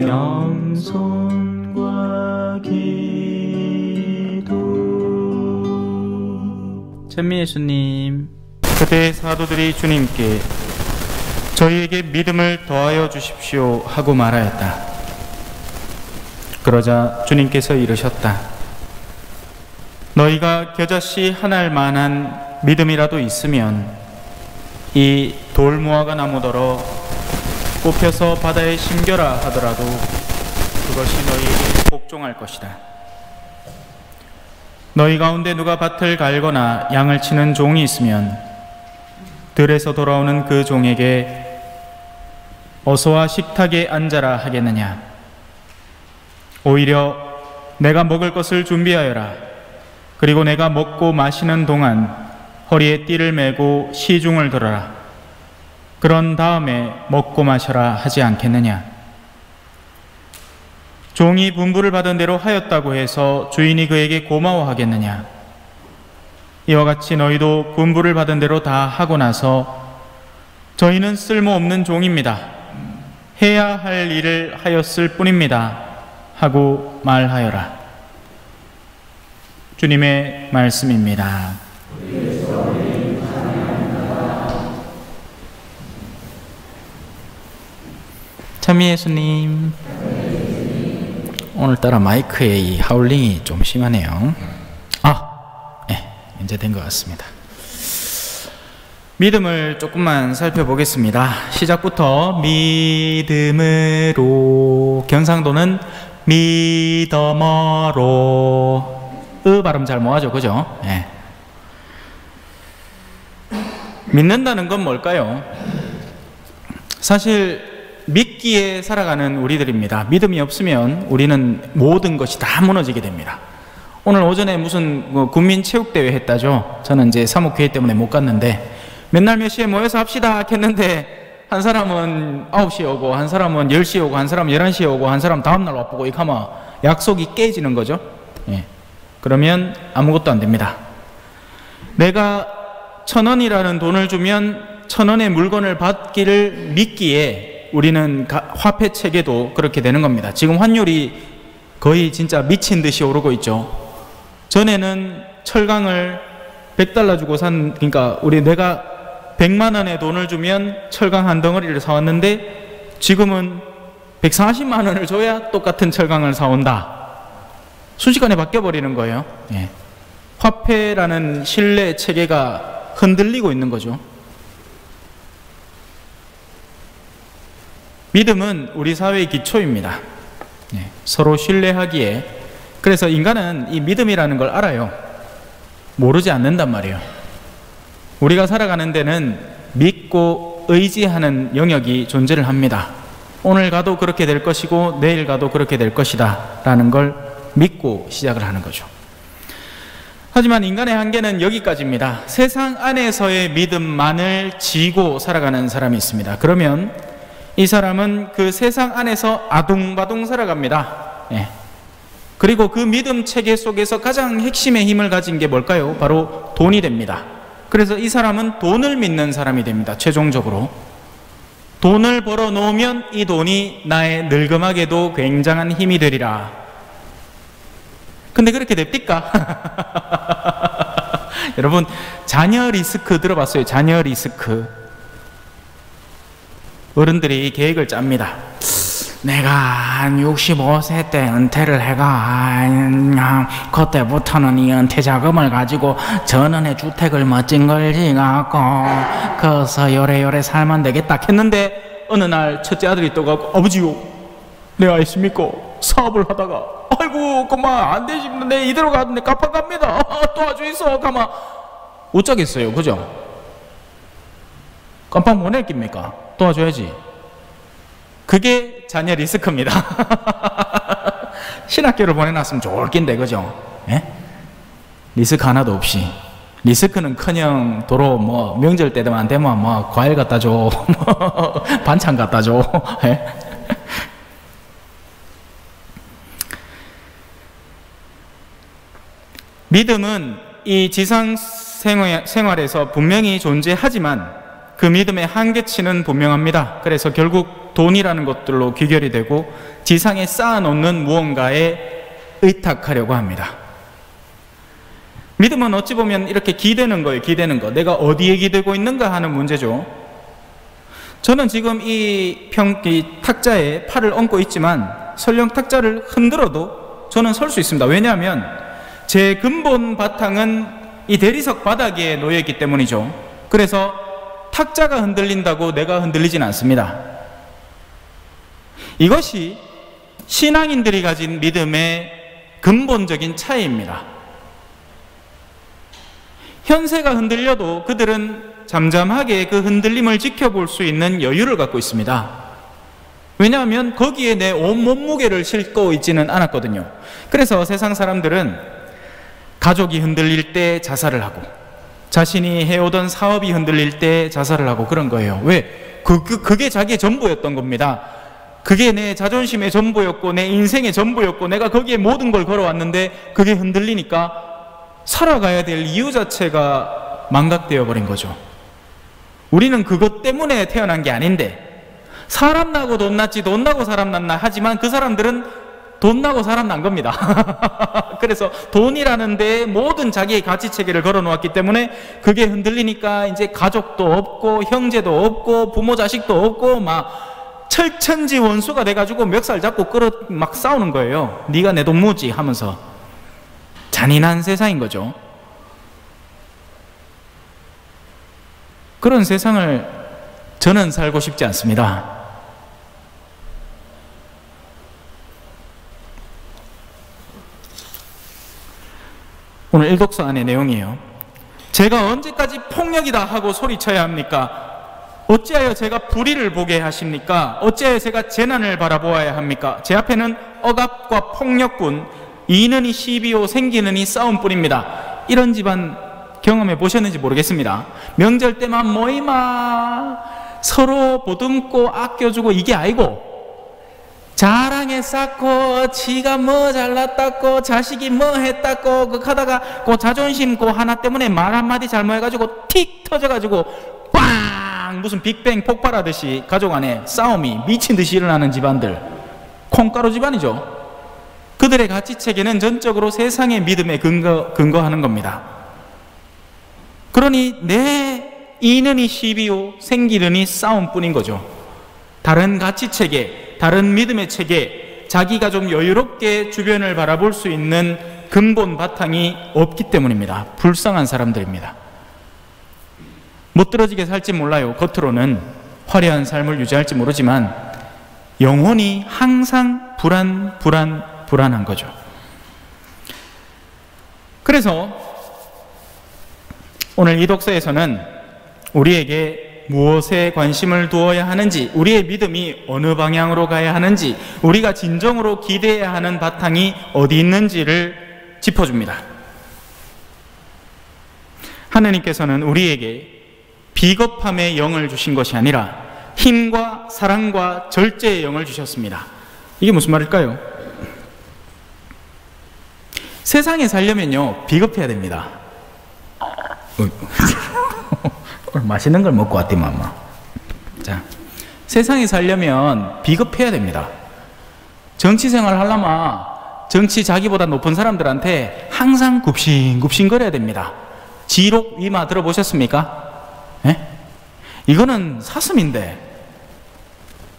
명손과 기도. 천미예수님, 그때 사도들이 주님께 저희에게 믿음을 더하여 주십시오 하고 말하였다. 그러자 주님께서 이르셨다. 너희가 겨자씨 하나일 만한 믿음이라도 있으면 이 돌무화과 나무더러 꼽혀서 바다에 심겨라 하더라도 그것이 너희에게 복종할 것이다. 너희 가운데 누가 밭을 갈거나 양을 치는 종이 있으면 들에서 돌아오는 그 종에게 어서와 식탁에 앉아라 하겠느냐? 오히려 내가 먹을 것을 준비하여라. 그리고 내가 먹고 마시는 동안 허리에 띠를 메고 시중을 들어라. 그런 다음에 먹고 마셔라 하지 않겠느냐? 종이 분부를 받은 대로 하였다고 해서 주인이 그에게 고마워하겠느냐? 이와 같이 너희도 분부를 받은 대로 다 하고 나서 저희는 쓸모없는 종입니다. 해야 할 일을 하였을 뿐입니다 하고 말하여라. 주님의 말씀입니다. 천미예수님, 오늘따라 마이크에 이 하울링이 좀 심하네요. 이제 된 것 같습니다. 믿음을 조금만 살펴보겠습니다. 시작부터 믿음으로, 경상도는 믿음으로, 발음 잘 못하죠, 그죠? 믿는다는 건 뭘까요? 사실 믿기에 살아가는 우리들입니다. 믿음이 없으면 우리는 모든 것이 다 무너지게 됩니다. 오늘 오전에 무슨 국민체육대회 했다죠. 저는 이제 사목회의 때문에 못 갔는데 맨날 몇 시에 모여서 합시다 했는데 한 사람은 9시에 오고 한 사람은 10시에 오고 한 사람은 11시에 오고 한 사람은 다음날 와보고 이렇게 하면 약속이 깨지는 거죠. 그러면 아무것도 안 됩니다. 내가 1,000원이라는 돈을 주면 1,000원의 물건을 받기를 믿기에 우리는 화폐 체계도 그렇게 되는 겁니다. 지금 환율이 거의 진짜 미친 듯이 오르고 있죠. 전에는 철강을 100달러 주고 그러니까 내가 100만 원의 돈을 주면 철강 한 덩어리를 사왔는데 지금은 140만 원을 줘야 똑같은 철강을 사온다. 순식간에 바뀌어버리는 거예요. 화폐라는 신뢰 체계가 흔들리고 있는 거죠. 믿음은 우리 사회의 기초입니다. 서로 신뢰하기에, 그래서 인간은 이 믿음이라는 걸 알아요. 모르지 않는단 말이에요. 우리가 살아가는 데는 믿고 의지하는 영역이 존재를 합니다. 오늘 가도 그렇게 될 것이고 내일 가도 그렇게 될 것이다 라는 걸 믿고 시작을 하는 거죠. 하지만 인간의 한계는 여기까지입니다. 세상 안에서의 믿음만을 지고 살아가는 사람이 있습니다. 그러면 이 사람은 그 세상 안에서 아둥바둥 살아갑니다. 그리고 그 믿음 체계 속에서 가장 핵심의 힘을 가진 게 뭘까요? 바로 돈이 됩니다. 그래서 이 사람은 돈을 믿는 사람이 됩니다. 최종적으로 돈을 벌어 놓으면 이 돈이 나의 늙음하게도 굉장한 힘이 되리라. 근데 그렇게 됩니까? 여러분, 자녀 리스크 들어봤어요? 자녀 리스크. 어른들이 계획을 짭니다. 내가 한 65세 때 은퇴를 해가 그때부터는 이 은퇴 자금을 가지고 전원의 주택을 멋진 걸 지어갖고 그래서 요래요래 살면 되겠다 했는데 어느 날 첫째 아들이 또 가고 아버지요, 내가 있습니까? 사업을 하다가 아이고 그만 안 되시는데 이대로 가는데 깜빡갑니다. 도와주이소. 가만 어쩌겠어요, 그죠? 깜빡 못 했겠습니까? 도와줘야지. 그게 자녀 리스크입니다. 신학교를 보내놨으면 좋을 낀데, 그죠? 리스크 하나도 없이. 리스크는 커녕 도로 명절 때만 되면 과일 갖다 줘, 반찬 갖다 줘. 믿음은 이 지상 생활에서 분명히 존재하지만 그 믿음의 한계치는 분명합니다. 그래서 결국 돈이라는 것들로 귀결이 되고 지상에 쌓아놓는 무언가에 의탁하려고 합니다. 믿음은 어찌 보면 이렇게 기대는 거예요. 기대는 거. 내가 어디에 기대고 있는가 하는 문제죠. 저는 지금 이 탁자에 팔을 얹고 있지만 설령 탁자를 흔들어도 저는 설 수 있습니다. 왜냐하면 제 근본 바탕은 이 대리석 바닥에 놓여있기 때문이죠. 그래서 탁자가 흔들린다고 내가 흔들리진 않습니다. 이것이 신앙인들이 가진 믿음의 근본적인 차이입니다. 현세가 흔들려도 그들은 잠잠하게 그 흔들림을 지켜볼 수 있는 여유를 갖고 있습니다. 왜냐하면 거기에 내 온 몸무게를 싣고 있지는 않았거든요. 그래서 세상 사람들은 가족이 흔들릴 때 자살을 하고 자신이 해오던 사업이 흔들릴 때 자살을 하고 그런 거예요. 왜? 그게 자기의 전부였던 겁니다. 그게 내 자존심의 전부였고 내 인생의 전부였고 내가 거기에 모든 걸 걸어왔는데 그게 흔들리니까 살아가야 될 이유 자체가 망각되어 버린 거죠. 우리는 그것 때문에 태어난 게 아닌데 사람 나고 돈 났지 돈 나고 사람 났나 하지만 그 사람들은 돈 나고 사람 난 겁니다. 그래서 돈이라는 데에 모든 자기의 가치체계를 걸어놓았기 때문에 그게 흔들리니까 이제 가족도 없고 형제도 없고 부모 자식도 없고 막 철천지 원수가 돼가지고 멱살 잡고 막 싸우는 거예요. 네가 내 돈 모지 하면서. 잔인한 세상인 거죠. 그런 세상을 저는 살고 싶지 않습니다. 오늘 일독서 안의 내용이에요. 제가 언제까지 폭력이다 하고 소리쳐야 합니까? 어찌하여 제가 불의를 보게 하십니까? 어찌하여 제가 재난을 바라보아야 합니까? 제 앞에는 억압과 폭력뿐, 이는이 시비요 생기는이 싸움뿐입니다. 이런 집안 경험해 보셨는지 모르겠습니다. 명절 때만 모이마 서로 보듬고 아껴주고 이게 아니고 자랑에 쌓고 지가 뭐 잘났다고 자식이 뭐 했다고 그 하다가 그 자존심 그 하나 때문에 말 한마디 잘못해가지고 틱 터져가지고 빵 무슨 빅뱅 폭발하듯이 가족 안에 싸움이 미친 듯이 일어나는 집안들, 콩가루 집안이죠. 그들의 가치체계는 전적으로 세상의 믿음에 근거하는 겁니다. 그러니 내 이는이 시비요 생기는이 싸움뿐인 거죠. 다른 가치체계, 다른 믿음의 체계, 자기가 좀 여유롭게 주변을 바라볼 수 있는 근본 바탕이 없기 때문입니다. 불쌍한 사람들입니다. 못들어지게 살지 몰라요. 겉으로는 화려한 삶을 유지할지 모르지만 영혼이 항상 불안한 거죠. 그래서 오늘 이 독서에서는 우리에게 무엇에 관심을 두어야 하는지, 우리의 믿음이 어느 방향으로 가야 하는지, 우리가 진정으로 기대해야 하는 바탕이 어디 있는지를 짚어줍니다. 하느님께서는 우리에게 비겁함의 영을 주신 것이 아니라 힘과 사랑과 절제의 영을 주셨습니다. 이게 무슨 말일까요? 세상에 살려면요 비겁해야 됩니다. 맛있는 걸 먹고 왔더만. 자, 세상에 살려면 비겁해야 됩니다. 정치 생활 하려면 정치 자기보다 높은 사람들한테 항상 굽신굽신거려야 됩니다. 지록 위마 들어보셨습니까? 예? 이거는 사슴인데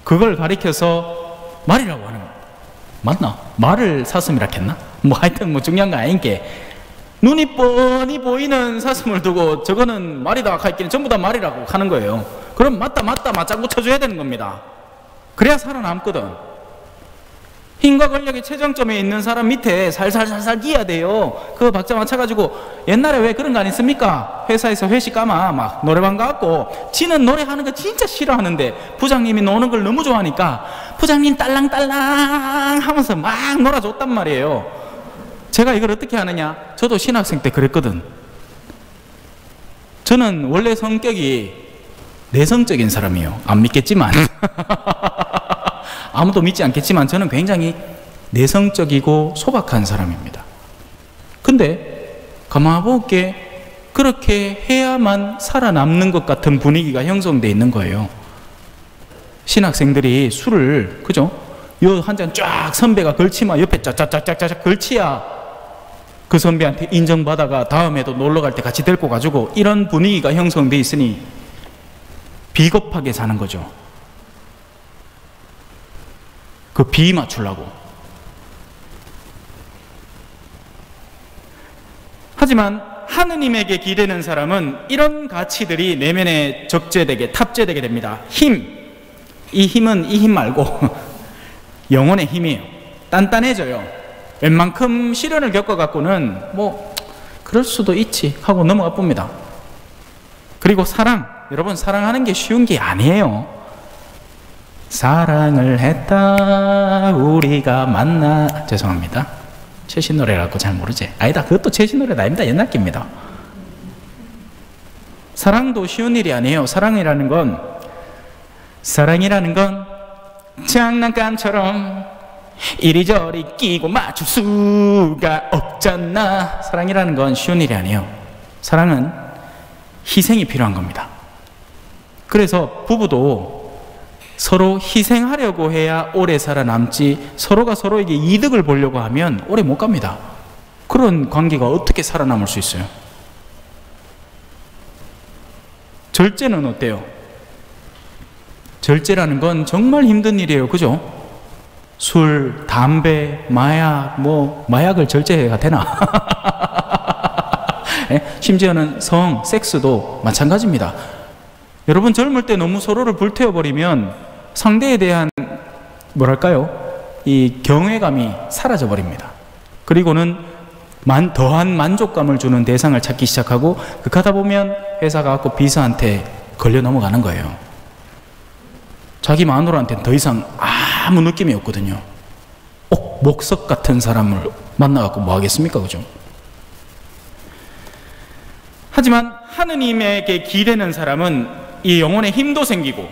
그걸 가리켜서 말이라고 하는 거 맞나? 말을 사슴이라 했나? 뭐 하여튼 뭐 중요한 거 아닌게 눈이 뻔히 보이는 사슴을 두고 저거는 말이다 하기는 전부 다 말이라고 하는 거예요. 그럼 맞다 맞장구 쳐줘야 되는 겁니다. 그래야 살아남거든. 힘과 권력의 최정점에 있는 사람 밑에 살살살살 기어야 돼요. 그거 박자 맞춰가지고 옛날에 왜 그런 거 아니습니까? 회사에서 회식 가면 막 노래방 가고 지는 노래하는 거 진짜 싫어하는데 부장님이 노는 걸 너무 좋아하니까 부장님 딸랑딸랑 하면서 막 놀아줬단 말이에요. 제가 이걸 어떻게 하느냐? 저도 신학생 때 그랬거든. 저는 원래 성격이 내성적인 사람이에요. 안 믿겠지만 아무도 믿지 않겠지만 저는 굉장히 내성적이고 소박한 사람입니다. 근데 가만 볼게 그렇게 해야만 살아남는 것 같은 분위기가 형성되어 있는 거예요. 신학생들이 술을, 그죠? 요 한 잔 쫙 선배가 걸치면 옆에 쫙쫙쫙쫙 걸치야 그 선배한테 인정받아가 다음에도 놀러 갈 때 같이 데리고 가지고, 이런 분위기가 형성되어 있으니 비겁하게 사는 거죠. 그 비 맞추려고. 하지만 하느님에게 기대는 사람은 이런 가치들이 내면에 적재되게, 탑재되게 됩니다. 힘. 이 힘은 이 힘 말고 영혼의 힘이에요. 단단해져요. 웬만큼 시련을 겪어갖고는 뭐 그럴 수도 있지 하고 넘어가 봅니다. 그리고 사랑. 여러분, 사랑하는 게 쉬운 게 아니에요. 사랑을 했다 우리가 만나, 죄송합니다. 최신 노래라고 잘 모르지? 아니다, 그것도 최신 노래는 아닙니다. 옛날 겁니다. 사랑도 쉬운 일이 아니에요. 사랑이라는 건 장난감처럼 이리저리 끼고 맞출 수가 없잖아. 사랑이라는 건 쉬운 일이 아니에요. 사랑은 희생이 필요한 겁니다. 그래서 부부도 서로 희생하려고 해야 오래 살아남지, 서로가 서로에게 이득을 보려고 하면 오래 못 갑니다. 그런 관계가 어떻게 살아남을 수 있어요? 절제는 어때요? 절제라는 건 정말 힘든 일이에요. 그죠? 술, 담배, 마약, 마약을 절제해야 되나? 심지어는 성, 섹스도 마찬가지입니다. 여러분, 젊을 때 너무 서로를 불태워버리면 상대에 대한 이 경외감이 사라져버립니다. 그리고는 더한 만족감을 주는 대상을 찾기 시작하고, 그러다 보면 회사가 갖고 비서한테 걸려 넘어가는 거예요. 자기 마누라한테는 더 이상 아무 느낌이 없거든요. 목석 같은 사람을 만나갖고 뭐 하겠습니까? 그죠? 하지만 하느님에게 기대는 사람은 이 영혼의 힘도 생기고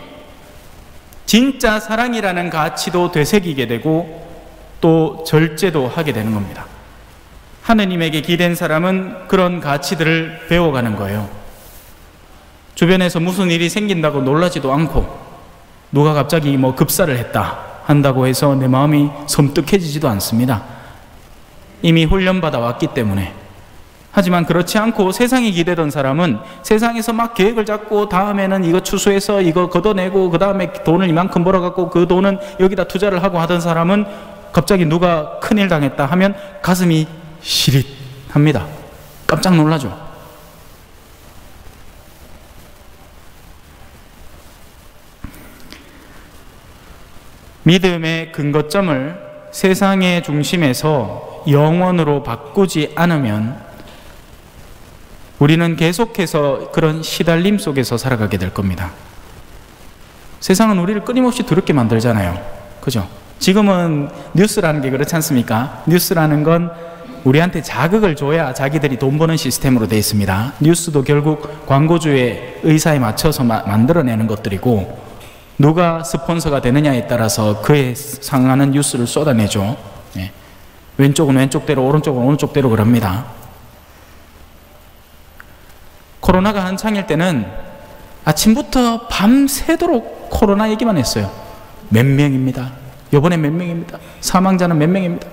진짜 사랑이라는 가치도 되새기게 되고 또 절제도 하게 되는 겁니다. 하느님에게 기댄 사람은 그런 가치들을 배워가는 거예요. 주변에서 무슨 일이 생긴다고 놀라지도 않고, 누가 갑자기 급사를 했다 한다고 해서 내 마음이 섬뜩해지지도 않습니다. 이미 훈련받아 왔기 때문에. 하지만 그렇지 않고 세상에 기대던 사람은 세상에서 막 계획을 잡고, 다음에는 이거 추수해서 이거 걷어내고, 그 다음에 돈을 이만큼 벌어갖고 그 돈은 여기다 투자를 하고 하던 사람은 갑자기 누가 큰일 당했다 하면 가슴이 시릿합니다. 깜짝 놀라죠. 믿음의 근거점을 세상의 중심에서 영원으로 바꾸지 않으면 우리는 계속해서 그런 시달림 속에서 살아가게 될 겁니다. 세상은 우리를 끊임없이 두렵게 만들잖아요. 그죠? 지금은 뉴스라는 게 그렇지 않습니까? 뉴스라는 건 우리한테 자극을 줘야 자기들이 돈 버는 시스템으로 되어 있습니다. 뉴스도 결국 광고주의 의사에 맞춰서 만들어내는 것들이고, 누가 스폰서가 되느냐에 따라서 그에 상하는 뉴스를 쏟아내죠. 왼쪽은 왼쪽대로, 오른쪽은 오른쪽대로 그럽니다. 코로나가 한창일 때는 아침부터 밤새도록 코로나 얘기만 했어요. 몇 명입니다. 이번에 몇 명입니다. 사망자는 몇 명입니다.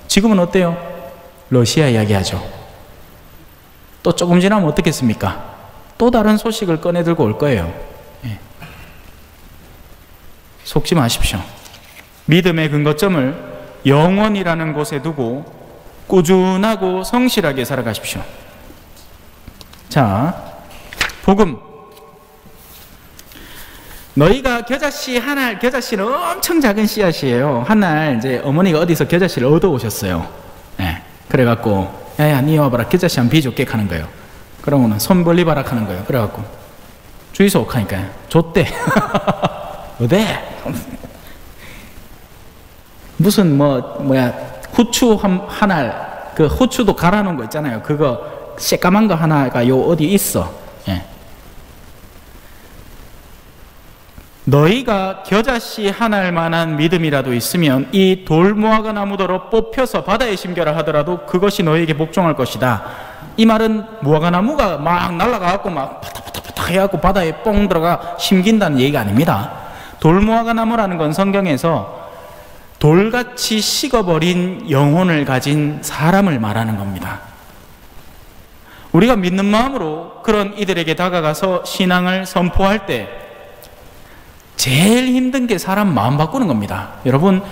지금은 어때요? 러시아 이야기하죠. 또 조금 지나면 어떻겠습니까? 또 다른 소식을 꺼내들고 올 거예요. 속지 마십시오. 믿음의 근거점을 영원이라는 곳에 두고 꾸준하고 성실하게 살아가십시오. 자, 복음. 너희가 겨자씨 하나, 겨자씨는 엄청 작은 씨앗이에요. 한날 이제 어머니가 어디서 겨자씨를 얻어오셨어요. 그래갖고 야야 니 와봐라, 겨자씨 한 비줄게 하는 거예요. 그러고는 손 벌리바라 하는 거예요. 그래갖고 주이소 하니까 줬대. 어데? 무슨 후추 한 알, 그 후추도 갈아 놓은 거 있잖아요. 그거 새까만 거 하나가 요 어디 있어. 너희가 겨자씨 한 알만한 믿음이라도 있으면 이 돌무화과 나무더러 뽑혀서 바다에 심겨라 하더라도 그것이 너희에게 복종할 것이다. 이 말은 무화과나무가 막 날아가갖고 막 파닥파닥파닥 해갖고 바다에 뽕 들어가 심긴다는 얘기가 아닙니다. 돌무화과나무라는 건 성경에서 돌같이 식어버린 영혼을 가진 사람을 말하는 겁니다. 우리가 믿는 마음으로 그런 이들에게 다가가서 신앙을 선포할 때 제일 힘든 게 사람 마음 바꾸는 겁니다. 여러분,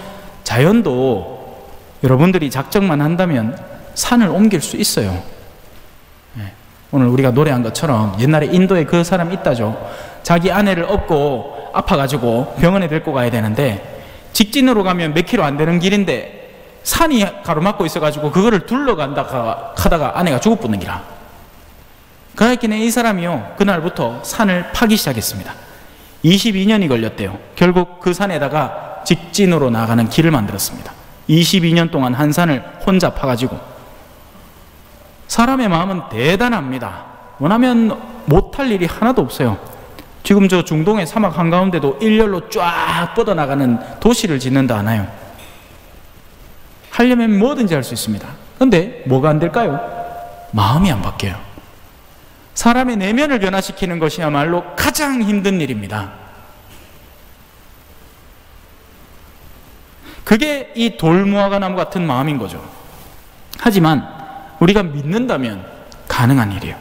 자연도 여러분들이 작정만 한다면 산을 옮길 수 있어요. 오늘 우리가 노래한 것처럼 옛날에 인도에 그 사람 있다죠. 자기 아내를 업고 아파가지고 병원에 데리고 가야 되는데 직진으로 가면 몇 킬로 안 되는 길인데 산이 가로막고 있어가지고 그거를 둘러간다 하다가 아내가 죽어 붙는 기라. 그랬기에 이 사람이요, 그날부터 산을 파기 시작했습니다. 22년이 걸렸대요. 결국 그 산에다가 직진으로 나가는 길을 만들었습니다. 22년 동안 한 산을 혼자 파가지고. 사람의 마음은 대단합니다. 원하면 못할 일이 하나도 없어요. 지금 저 중동의 사막 한가운데도 일렬로 쫙 뻗어나가는 도시를 짓는다 하나요? 하려면 뭐든지 할 수 있습니다. 그런데 뭐가 안 될까요? 마음이 안 바뀌어요. 사람의 내면을 변화시키는 것이야말로 가장 힘든 일입니다. 그게 이 돌무화과나무 같은 마음인 거죠. 하지만 우리가 믿는다면 가능한 일이에요.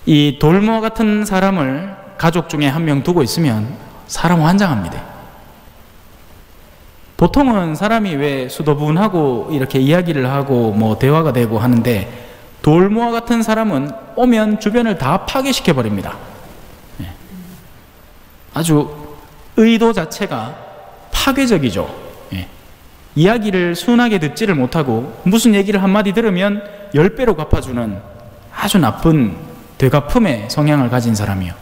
이 돌무화 같은 사람을 가족 중에 한 명 두고 있으면 사람 환장합니다. 보통은 사람이 왜 수도분하고 이렇게 이야기를 하고 뭐 대화가 되고 하는데 돌무화 같은 사람은 오면 주변을 다 파괴시켜 버립니다. 아주 의도 자체가 파괴적이죠. 이야기를 순하게 듣지를 못하고 무슨 얘기를 한마디 들으면 10배로 갚아주는 아주 나쁜 되갚음의 성향을 가진 사람이요.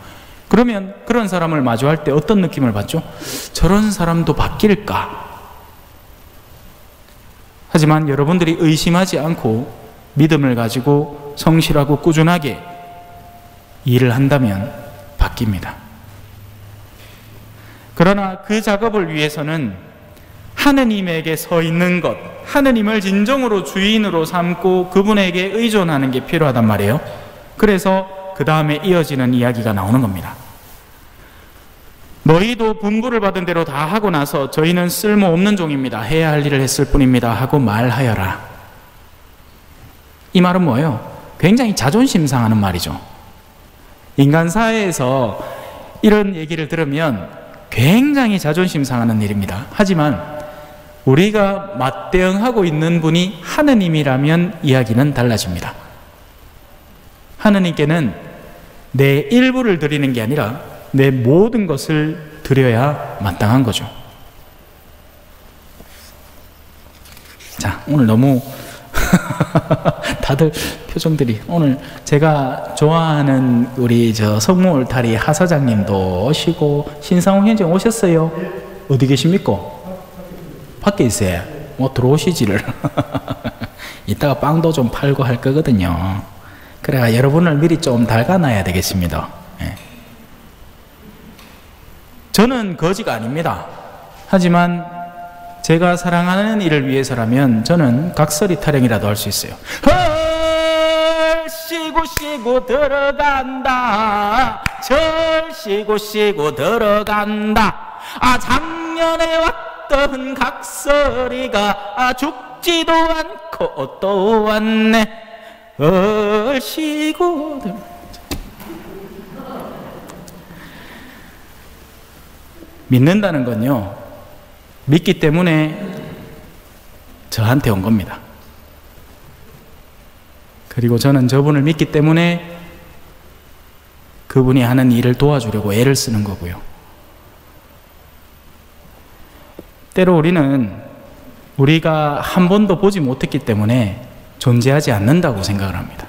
그러면 그런 사람을 마주할 때 어떤 느낌을 받죠? 저런 사람도 바뀔까? 하지만 여러분들이 의심하지 않고 믿음을 가지고 성실하고 꾸준하게 일을 한다면 바뀝니다. 그러나 그 작업을 위해서는 하느님에게 서 있는 것, 하느님을 진정으로 주인으로 삼고 그분에게 의존하는 게 필요하단 말이에요. 그래서 그 다음에 이어지는 이야기가 나오는 겁니다. 너희도 분부를 받은 대로 다 하고 나서 저희는 쓸모없는 종입니다. 해야 할 일을 했을 뿐입니다. 하고 말하여라. 이 말은 뭐예요? 굉장히 자존심 상하는 말이죠. 인간 사회에서 이런 얘기를 들으면 굉장히 자존심 상하는 일입니다. 하지만 우리가 맞대응하고 있는 분이 하느님이라면 이야기는 달라집니다. 하느님께는 내 일부를 드리는 게 아니라 내 모든 것을 드려야 마땅한 거죠. 자, 오늘 너무 다들 표정들이, 오늘 제가 좋아하는 우리 저 성모 울타리 하 사장님도 오시고 신상훈 현장 오셨어요? 어디 계십니까? 밖에 있어요. 뭐 들어오시지를. 이따가 빵도 좀 팔고 할 거거든요. 그래야 여러분을 미리 좀 달가놔야 되겠습니다. 예. 저는 거지가 아닙니다. 하지만 제가 사랑하는 일을 위해서라면 저는 각설이 타령이라도 할 수 있어요. 헐 쉬고 쉬고 들어간다. 절 쉬고 쉬고 들어간다. 아 작년에 왔던 각설이가 죽지도 않고 또 왔네. 헐 쉬고 믿는다는 건요, 믿기 때문에 저한테 온 겁니다. 그리고 저는 저분을 믿기 때문에 그분이 하는 일을 도와주려고 애를 쓰는 거고요. 때로 우리가 한 번도 보지 못했기 때문에 존재하지 않는다고 생각을 합니다.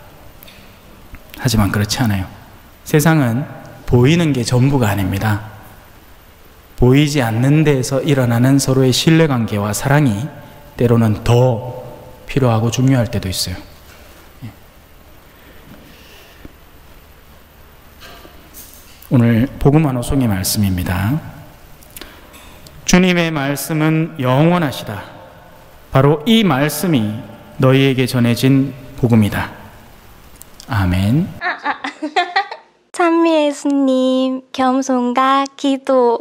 하지만 그렇지 않아요. 세상은 보이는 게 전부가 아닙니다. 보이지 않는 데에서 일어나는 서로의 신뢰관계와 사랑이 때로는 더 필요하고 중요할 때도 있어요. 오늘 복음 한 호송의 말씀입니다. 주님의 말씀은 영원하시다. 바로 이 말씀이 너희에게 전해진 복음이다. 아멘. 찬미 예수님, 겸손과 기도.